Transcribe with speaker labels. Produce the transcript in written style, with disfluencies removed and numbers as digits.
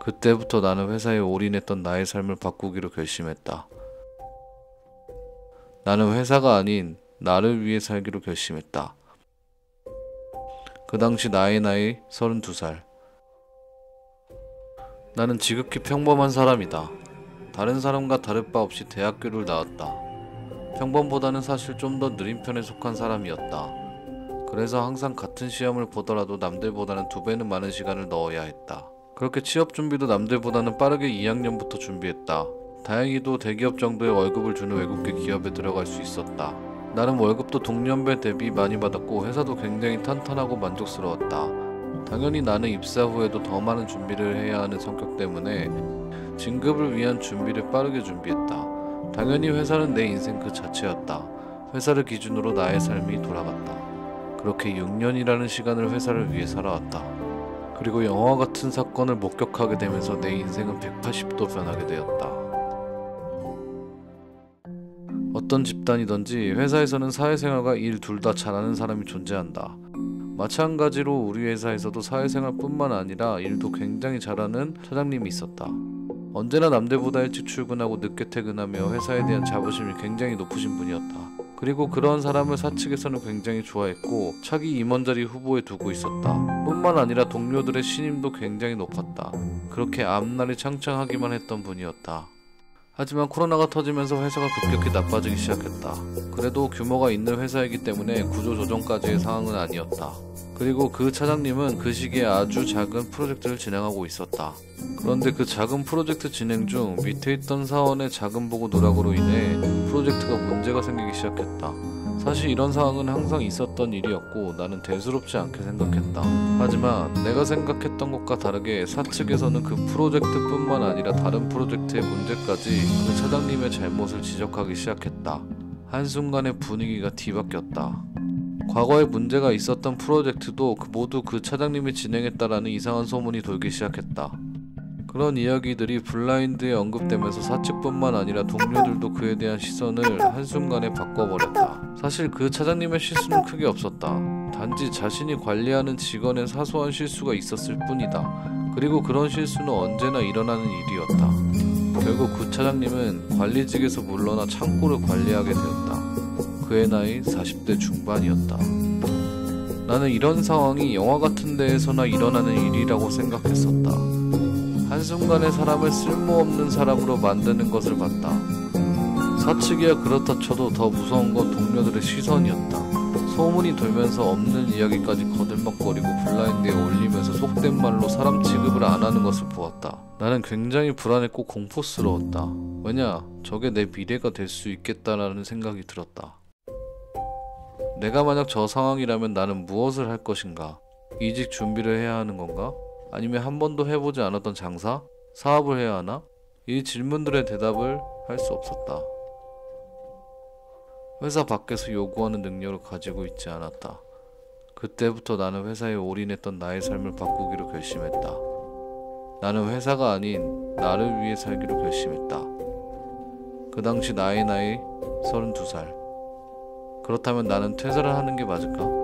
Speaker 1: 그때부터 나는 회사에 올인했던 나의 삶을 바꾸기로 결심했다. 나는 회사가 아닌 나를 위해 살기로 결심했다. 그 당시 나의 나이 32살. 나는 지극히 평범한 사람이다. 다른 사람과 다를 바 없이 대학교를 나왔다. 평범보다는 사실 좀 더 느린 편에 속한 사람이었다. 그래서 항상 같은 시험을 보더라도 남들보다는 2배는 많은 시간을 넣어야 했다. 그렇게 취업 준비도 남들보다는 빠르게 2학년부터 준비했다. 다행히도 대기업 정도의 월급을 주는 외국계 기업에 들어갈 수 있었다. 나는 월급도 동년배 대비 많이 받았고 회사도 굉장히 탄탄하고 만족스러웠다. 당연히 나는 입사 후에도 더 많은 준비를 해야 하는 성격 때문에 진급을 위한 준비를 빠르게 준비했다. 당연히 회사는 내 인생 그 자체였다. 회사를 기준으로 나의 삶이 돌아갔다. 그렇게 6년이라는 시간을 회사를 위해 살아왔다. 그리고 영화 같은 사건을 목격하게 되면서 내 인생은 180도 변하게 되었다. 어떤 집단이든지 회사에서는 사회생활과 일 둘 다 잘하는 사람이 존재한다. 마찬가지로 우리 회사에서도 사회생활뿐만 아니라 일도 굉장히 잘하는 차장님이 있었다. 언제나 남들보다 일찍 출근하고 늦게 퇴근하며 회사에 대한 자부심이 굉장히 높으신 분이었다. 그리고 그런 사람을 사측에서는 굉장히 좋아했고 차기 임원자리 후보에 두고 있었다. 뿐만 아니라 동료들의 신임도 굉장히 높았다. 그렇게 앞날이 창창하기만 했던 분이었다. 하지만 코로나가 터지면서 회사가 급격히 나빠지기 시작했다. 그래도 규모가 있는 회사이기 때문에 구조조정까지의 상황은 아니었다. 그리고 그 차장님은 그 시기에 아주 작은 프로젝트를 진행하고 있었다. 그런데 그 작은 프로젝트 진행 중 밑에 있던 사원의 작은 보고 누락으로 인해 프로젝트가 문제가 생기기 시작했다. 사실 이런 상황은 항상 있었던 일이었고 나는 대수롭지 않게 생각했다. 하지만 내가 생각했던 것과 다르게 사측에서는 그 프로젝트뿐만 아니라 다른 프로젝트의 문제까지 그 차장님의 잘못을 지적하기 시작했다. 한순간에 분위기가 뒤바뀌었다. 과거에 문제가 있었던 프로젝트도 모두 그 차장님이 진행했다라는 이상한 소문이 돌기 시작했다. 그런 이야기들이 블라인드에 언급되면서 사측뿐만 아니라 동료들도 그에 대한 시선을 한순간에 바꿔버렸다. 사실 그 차장님의 실수는 크게 없었다. 단지 자신이 관리하는 직원의 사소한 실수가 있었을 뿐이다. 그리고 그런 실수는 언제나 일어나는 일이었다. 결국 그 차장님은 관리직에서 물러나 창고를 관리하게 되었다. 그의 나이 40대 중반이었다. 나는 이런 상황이 영화 같은 데에서나 일어나는 일이라고 생각했었다. 한순간에 사람을 쓸모없는 사람으로 만드는 것을 봤다. 사측이야 그렇다 쳐도 더 무서운 건 동료들의 시선이었다. 소문이 돌면서 없는 이야기까지 거들먹거리고 블라인드에 올리면서 속된 말로 사람 취급을 안 하는 것을 보았다. 나는 굉장히 불안했고 공포스러웠다. 왜냐, 저게 내 미래가 될 수 있겠다라는 생각이 들었다. 내가 만약 저 상황이라면 나는 무엇을 할 것인가? 이직 준비를 해야 하는 건가? 아니면 한 번도 해보지 않았던 장사? 사업을 해야 하나? 이 질문들의 대답을 할 수 없었다. 회사 밖에서 요구하는 능력을 가지고 있지 않았다. 그때부터 나는 회사에 올인했던 나의 삶을 바꾸기로 결심했다. 나는 회사가 아닌 나를 위해 살기로 결심했다. 그 당시 나의 나이 32살. 그렇다면 나는 퇴사를 하는 게 맞을까?